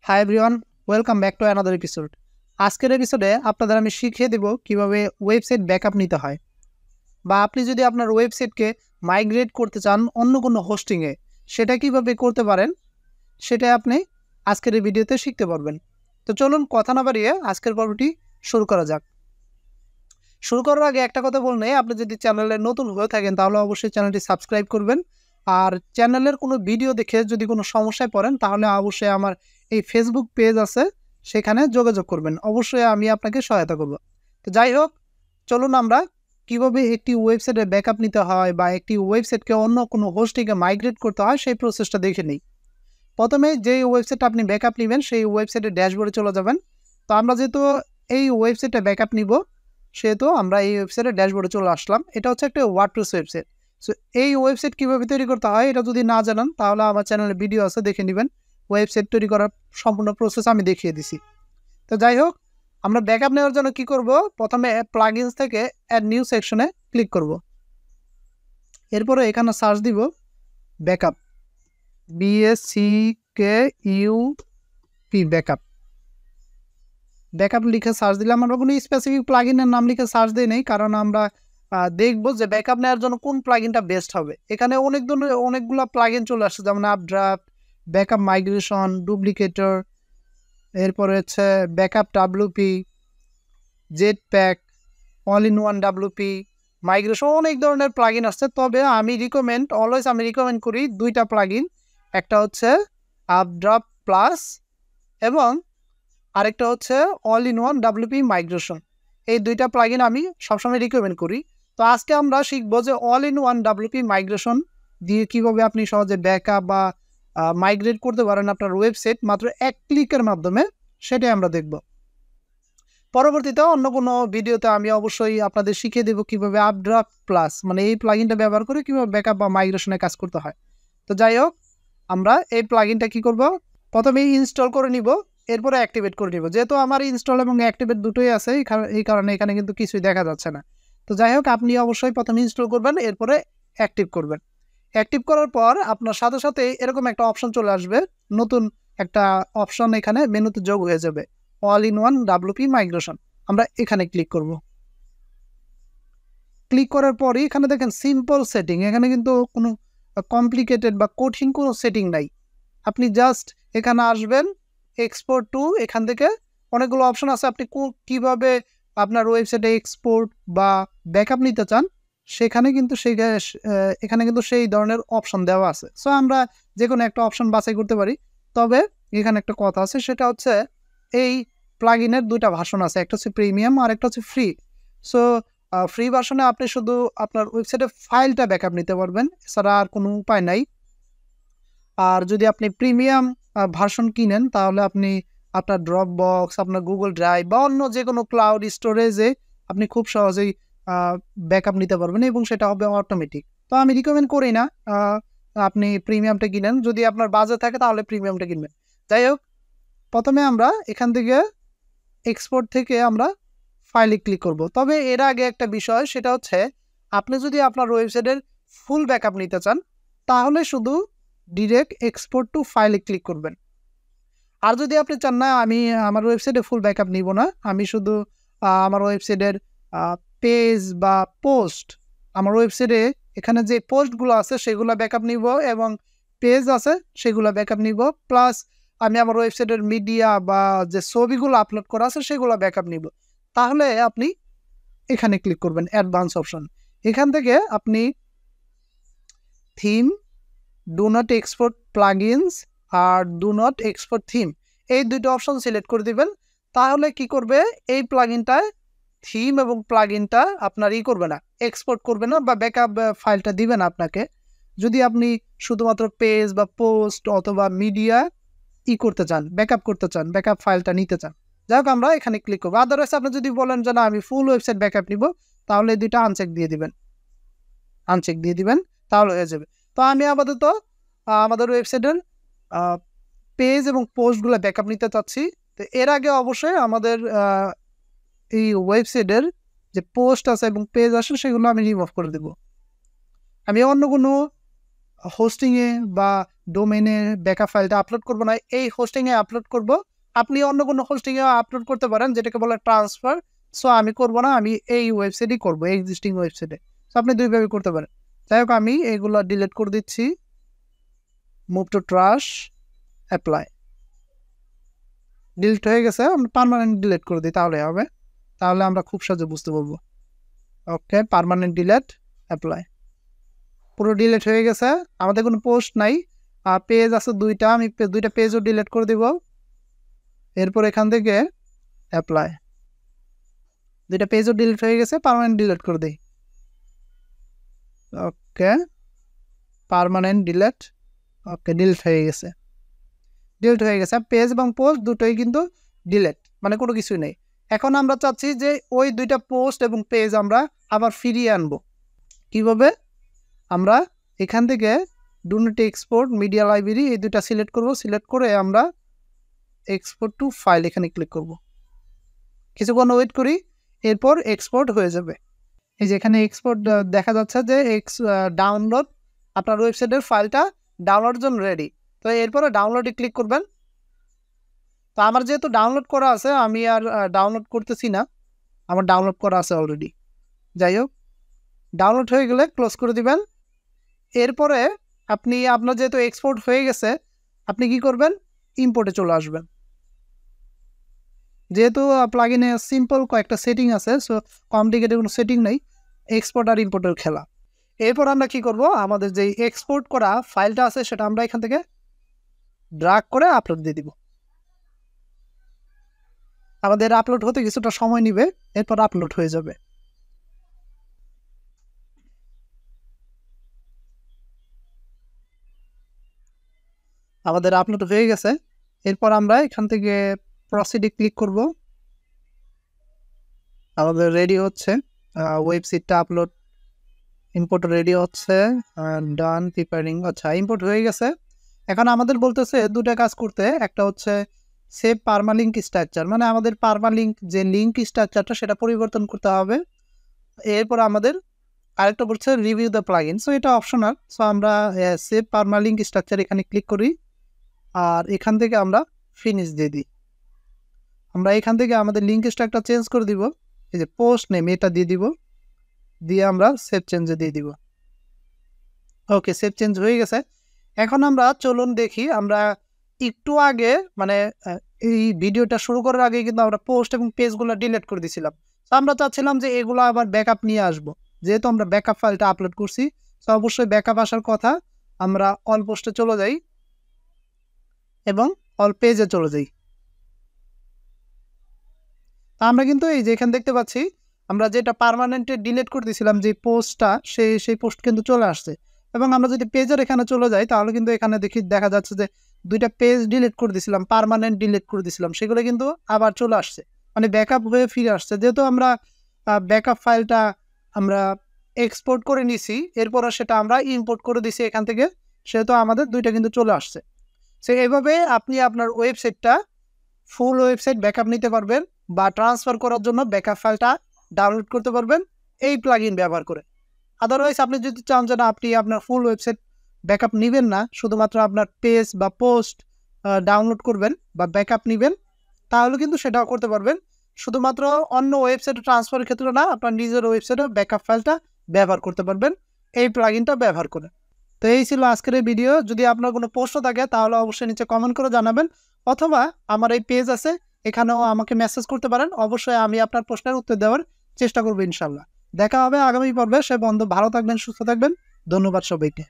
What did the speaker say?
Hi everyone, welcome back to another episode. আজকের এপিসোডে আপনাদের আমি শিখিয়ে দেব কিভাবে ওয়েবসাইট ব্যাকআপ নিতে হয়, বা আপনি যদি আপনার ওয়েবসাইটকে মাইগ্রেট করতে চান অন্য কোনো হোস্টিংয়ে, সেটা কিভাবে করতে পারেন সেটা আপনি আজকের এই ভিডিওতে শিখতে পারবেন। তো চলুন কথা না বাড়িয়ে আজকের পর্বটি শুরু করা যাক। শুরু করার আগে একটা কথা বললে, আপনি যদি চ্যানেলে নতুন হয়ে থাকেন তাহলে অবশ্যই চ্যানেলটি সাবস্ক্রাইব করবেন। আর চ্যানেলের কোনো ভিডিও দেখে যদি কোনো সমস্যায় পড়েন তাহলে অবশ্যই আমার এই ফেসবুক পেজ আছে, সেখানে যোগাযোগ করবেন, অবশ্যই আমি আপনাকে সহায়তা করব। তো যাই হোক, চলুন আমরা কিভাবে একটি ওয়েবসাইটে ব্যাকআপ নিতে হয় বা একটি ওয়েবসাইটকে অন্য কোনো হোস্টিংয়ে মাইগ্রেট করতে হয় সেই প্রসেসটা দেখে নিই। প্রথমে যেই ওয়েবসাইটটা আপনি ব্যাকআপ নেবেন সেই ওয়েবসাইটের ড্যাশবোর্ডে চলে যাবেন। তো আমরা যেহেতু এই ওয়েবসাইটে ব্যাকআপ নিব, সেহেতু আমরা এই ওয়েবসাইটের ড্যাশবোর্ডে চলে আসলাম। এটা হচ্ছে একটা ওয়ার্ডপ্রেস ওয়েবসাইট। সো এই ওয়েবসাইট কীভাবে তৈরি করতে হয় এটা যদি না জানান তাহলে আমার চ্যানেলে ভিডিও আছে, দেখে নেবেন। ওয়েবসাইট তৈরি করার সম্পূর্ণ প্রসেস আমি দেখিয়ে দিছি। তো যাই হোক, আমরা ব্যাকআপ নেওয়ার জন্য কি করব, প্রথমে প্লাগইনস থেকে অ্যাড নিউ সেকশনে ক্লিক করব। এরপরে এখানে সার্চ দিব ব্যাকআপ, BACKUP ব্যাকআপ। ব্যাকআপ লিখে সার্চ দিলে আমরা কোনো স্পেসিফিক প্লাগইনের নাম লিখে সার্চ দিই নেই, কারণ আমরা দেখবো যে ব্যাকআপ নেওয়ার জন্য কোন প্লাগইনটা বেস্ট হবে। এখানে অনেকগুলো প্লাগইন চলে আসছে, যেমন আপড্রাফট, ব্যাকআপ মাইগ্রেশন, ডুপ্লিকেটর, এরপরে হচ্ছে backup WP, Jetpack, all in one WP, migration, অনেক ধরনের প্লাগইন আসছে। তবে আমি রিকমেন্ড করি দুইটা প্লাগইন, একটা হচ্ছে আপড্রাফট প্লাস এবং আরেকটা হচ্ছে all in one WP migration. এই দুইটা প্লাগইন আমি সবসময় রিকমেন্ড করি। তো আজকে আমরা শিখবো যে all in one WP migration দিয়ে কীভাবে আপনি সহজে ব্যাকআপ বা মাইগ্রেট করতে পারেন আপনার ওয়েবসাইট মাত্র এক ক্লিকের মাধ্যমে, সেটাই আমরা দেখব। পরবর্তীতে অন্য কোনো ভিডিওতে আমি অবশ্যই আপনাদের শিখিয়ে দেবো কীভাবে আপড্রাফট প্লাস মানে এই প্লাগইনটা ব্যবহার করে কীভাবে ব্যাকআপ বা মাইগ্রেশনে কাজ করতে হয়। তো যাই হোক, আমরা এই প্লাগইনটা কী করব, প্রথমেই ইনস্টল করে নিব, এরপরে অ্যাক্টিভেট করে নিব। যেহেতু আমার ইনস্টল এবং অ্যাক্টিভেট দুটোই আছে, এই কারণে এখানে কিন্তু কিছুই দেখা যাচ্ছে না। তো যাই হোক, আপনি অবশ্যই প্রথমে ইনস্টল করবেন, এরপরে অ্যাক্টিভ করবেন। অ্যাক্টিভ করার পর আপনার সাথে সাথে এরকম একটা অপশন চলে আসবে, নতুন একটা অপশন এখানে মেনুতে যোগ হয়ে যাবে, all in one WP migration. আমরা এখানে ক্লিক করব। ক্লিক করার পরই এখানে দেখেন সিম্পল সেটিং, এখানে কিন্তু কোনো কমপ্লিকেটেড বা কঠিন কোনো সেটিং নাই। আপনি জাস্ট এখানে আসবেন, এক্সপোর্ট টু, এখান থেকে অনেকগুলো অপশন আছে, আপনি কিভাবে আপনার ওয়েবসাইটে এক্সপোর্ট বা ব্যাকআপ নিতে চান সেখানে কিন্তু এখানে কিন্তু সেই ধরনের অপশন দেওয়া আছে। সো আমরা যে কোনো একটা অপশন বাছাই করতে পারি। তবে এখানে একটা কথা আছে, সেটা হচ্ছে এই প্লাগইনের দুইটা ভার্সন আছে, একটা হচ্ছে প্রিমিয়াম আর একটা হচ্ছে ফ্রি। সো ফ্রি ভার্সনে আপনি শুধু আপনার ওয়েবসাইটে ফাইলটা ব্যাকআপ নিতে পারবেন, এছাড়া আর কোনো উপায় নাই। আর যদি আপনি প্রিমিয়াম ভার্সন কিনেন তাহলে আপনি আপনার ড্রপবক্স, আপনার গুগল ড্রাইভ বা অন্য যে কোনো ক্লাউড স্টোরেজে আপনি খুব সহজেই ব্যাকআপ নিতে পারবেন এবং সেটা হবে অটোমেটিক। তো আমি রিকমেন্ড করি না আপনি প্রিমিয়ামটা কিনেন, যদি আপনার বাজেট থাকে তাহলে প্রিমিয়ামটা কিনবেন। যাই হোক, প্রথমে আমরা এখান থেকে এক্সপোর্ট থেকে আমরা ফাইলে ক্লিক করব। তবে এর আগে একটা বিষয়, সেটা হচ্ছে আপনি যদি আপনার ওয়েবসাইটের ফুল ব্যাকআপ নিতে চান তাহলে শুধু ডিরেক্ট এক্সপোর্ট টু ফাইলে ক্লিক করবেন। আর যদি আপনি চান না আমি আমার ওয়েবসাইটে ফুল ব্যাকআপ নিব না, আমি শুধু আমার ওয়েবসাইটের পেজ বা পোস্ট, আমার ওয়েবসাইটে এখানে যে পোস্টগুলো আছে সেগুলো ব্যাকআপ নিব এবং পেজ আছে সেগুলো ব্যাকআপ নিব, প্লাস আমি আমার ওয়েবসাইটের মিডিয়া বা যে ছবিগুলো আপলোড করা আছে সেগুলো ব্যাকআপ নিব, তাহলে আপনি এখানে ক্লিক করবেন অ্যাডভান্স অপশন। এখান থেকে আপনি theme, do not export plugins আর ডু নট এক্সপোর্ট থিম, এই দুটো অপশন সিলেক্ট করে দিবেন। তাহলে কি করবে, এই প্লাগইনটায় থিম এবং প্লাগইনটা আপনার করবে না, এক্সপোর্ট করবে না বা ব্যাকআপ ফাইলটা দিবে না আপনাকে, যদি আপনি শুধুমাত্র পেজ বা পোস্ট অথবা মিডিয়া করতে চান, ব্যাকআপ করতে চান, ব্যাকআপ ফাইলটা নিতে চান। যাই হোক, আমরা এখানে ক্লিক করবো। আদারওয়াইজ আপনি যদি বলেন যে না আমি ফুল ওয়েবসাইট ব্যাকআপ নিব, তাহলে এই দুইটা আনচেক দিয়ে দিবেন, তাহলে হয়ে যাবে। তো আমি আপাতত আমাদের ওয়েবসাইটের পেজ এবং পোস্টগুলো ব্যাকআপ নিতে চাচ্ছি। তো এর আগে অবশ্যই আমাদের এই ওয়েবসাইটের যে পোস্ট আছে এবং পেজ আছে সেগুলো আমি রিমুভ করে দেব। আমি অন্য কোনো হোস্টিংয়ে বা ডোমেনে ব্যাকআপ ফাইলটা আপলোড করব না, এই হোস্টিংয়ে আপলোড করব। আপনি অন্য কোনো হোস্টিংয়ে আপলোড করতে পারেন যেটাকে বলে ট্রান্সফার। সো আমি করব না, আমি এই ওয়েবসাইটই করব, এক্সিস্টিং ওয়েবসাইটে। সো আপনি দুইভাবে করতে পারেন। যাই হোক, আমি এগুলো ডিলিট করে দিচ্ছি। Move to trash, apply. Delete হয়ে গেছে, আমরা পার্মানেন্ট ডিলিট করে দিই, তাহলে হবে। তাহলে আমরা খুব সহজে বুঝতে পারবো। ওকে, পার্মানেন্ট ডিলিট, অ্যাপ্লাই। পুরো ডিলিট হয়ে গেছে, আমাদের কোনো পোস্ট নাই। পেজ আছে দুইটা, আমি দুইটা পেজও ডিলিট করে দিব। এরপর এখান থেকে অ্যাপ্লাই, দুইটা পেজও ডিলিট হয়ে গেছে, পার্মানেন্ট ডিলিট করে দিই। ওকে, পার্মানেন্ট ডিলিট। ওকে, ডিলিট হয়ে গেছে, ডিলিট হয়ে গেছে। পেজ এবং পোস্ট দুটোই কিন্তু ডিলিট, মানে কোনো কিছুই নেই। এখন আমরা চাচ্ছি যে ওই দুইটা পোস্ট এবং পেজ আমরা আবার ফিরিয়ে আনবো। কিভাবে? আমরা এখান থেকে do not export media library, এই দুটা সিলেক্ট করব। সিলেক্ট করে আমরা এক্সপোর্ট টু ফাইল এখানে ক্লিক করব। কিছুক্ষণ ওয়েট করি, এরপর এক্সপোর্ট হয়ে যাবে। এই যে এখানে এক্সপোর্ট দেখা যাচ্ছে যে ডাউনলোড, আপনার ওয়েবসাইটের ফাইলটা ডাউনলোডের জন্য রেডি। তো এরপরে ডাউনলোডে ক্লিক করবেন। তো আমার যেহেতু ডাউনলোড করা আছে, আমি আর ডাউনলোড করতেছি না, আমার ডাউনলোড করা আছে অলরেডি। যাই হোক, ডাউনলোড হয়ে গেলে ক্লোজ করে দিবেন। এরপরে আপনার যেহেতু এক্সপোর্ট হয়ে গেছে, আপনি কি করবেন? ইম্পোর্টে চলে আসবেন। যেহেতু প্লাগইনে সিম্পল কয়েকটা সেটিং আছে, সো কমপ্লিকেটেড কোনো সেটিং নেই, এক্সপোর্ট আর ইম্পোর্টের খেলা। এরপর আমরা কি করব? আমাদের যে এক্সপোর্ট করা ফাইলটা আছে সেটা আমরা এখান থেকে ড্রাগ করে আপলোড দিয়ে দিব। আমাদের আপলোড হতে কিছুটা সময় নেবে, এরপর আপলোড হয়ে যাবে। আমাদের আপলোড হয়ে গেছে। এরপর আমরা এখান থেকে প্রসিডে ক্লিক করব। আমাদের রেডি হচ্ছে, ওয়েবসাইটটা আপলোড, ইম্পোর্ট রেডি হচ্ছে, ডান প্রিপেয়ারিং। আচ্ছা, ইম্পোর্ট হয়ে গেছে। এখন আমাদের বলতেছে দুটা কাজ করতে। একটা হচ্ছে সেভ পারমালিঙ্ক স্ট্রাকচার, মানে আমাদের পারমালিঙ্ক যে লিঙ্ক স্ট্রাকচারটা সেটা পরিবর্তন করতে হবে। এরপর আমাদের আরেকটা বলছে রিভিউ দ্য প্লাগইন, সো এটা অপশনাল। সো আমরা সেভ পারমালিঙ্ক স্ট্রাকচার এখানে ক্লিক করি, আর এখান থেকে আমরা ফিনিশ দিয়ে দিই। আমরা এখান থেকে আমাদের লিঙ্ক স্ট্রাকচার চেঞ্জ করে দিব। এই যে পোস্ট নেম এটা দিয়ে দিব, দিয়ে আমরা সেভ চেঞ্জে দিয়ে দিব। ওকে, সেভ চেঞ্জ হয়ে গেছে। এখন আমরা চলুন দেখি, আমরা একটু আগে মানে এই ভিডিওটা শুরু করার আগে কিন্তু আমরা পোস্ট এবং পেজগুলো ডিলিট করে দিয়েছিলাম। তো আমরা চাচ্ছিলাম যে এগুলো আবার ব্যাকআপ নিয়ে আসবো। যেহেতু আমরা ব্যাকআপ ফাইলটা আপলোড করছি, তো অবশ্যই ব্যাকআপ আসার কথা। আমরা অল পোস্টে চলে যাই এবং অল পেজে চলে যাই। তা আমরা কিন্তু এই যে এখানে দেখতে পাচ্ছি, আমরা যেটা পার্মানেন্টে ডিলিট করে দিয়েছিলাম যে পোস্টটা, সেই পোস্ট কিন্তু চলে আসছে। এবং আমরা যদি পেজের এখানে চলে যাই, তাহলে কিন্তু এখানে দেখা যাচ্ছে যে দুইটা পেজ ডিলিট করে দিয়েছিলাম, পার্মানেন্ট ডিলিট করে দিয়েছিলাম, সেগুলো কিন্তু আবার চলে আসছে, মানে ব্যাকআপ হয়ে ফিরে আসছে। যেহেতু আমরা ব্যাকআপ ফাইলটা আমরা এক্সপোর্ট করে নিছি, এরপর সেটা আমরা ইম্পোর্ট করে দিছি এখান থেকে, সেহেতু আমাদের দুইটা কিন্তু চলে আসছে। সো এইভাবে আপনি আপনার ওয়েবসাইটটা ফুল ওয়েবসাইট ব্যাকআপ নিতে পারবেন, বা ট্রান্সফার করার জন্য ব্যাকআপ ফাইলটা ডাউনলোড করতে পারবেন এই প্লাগইন ব্যবহার করে। আদারওয়াইজ আপনি যদি চান যে না, আপনি আপনার ফুল ওয়েবসাইট ব্যাকআপ নেবেন না, শুধুমাত্র আপনার পেজ বা পোস্ট ডাউনলোড করবেন বা ব্যাকআপ নেবেন, তাহলে কিন্তু সেটাও করতে পারবেন। শুধুমাত্র অন্য ওয়েবসাইটে ট্রান্সফারের ক্ষেত্রে না, আপনার নিজের ওয়েবসাইটে ব্যাকআপ ফাইলটা ব্যবহার করতে পারবেন এই প্লাগইনটা ব্যবহার করে। তো এই ছিল আজকের এই ভিডিও। যদি আপনার কোনো প্রশ্ন থাকে তাহলে অবশ্যই নিচে কমেন্ট করে জানাবেন, অথবা আমার এই পেজ আছে, এখানেও আমাকে মেসেজ করতে পারেন। অবশ্যই আমি আপনার প্রশ্নের উত্তর দেওয়ার চেষ্টা করবো ইনশাল্লাহ। দেখা হবে আগামী পর্বে। সে বন্ধু ভালো থাকবেন, সুস্থ থাকবেন। ধন্যবাদ সবাইকে।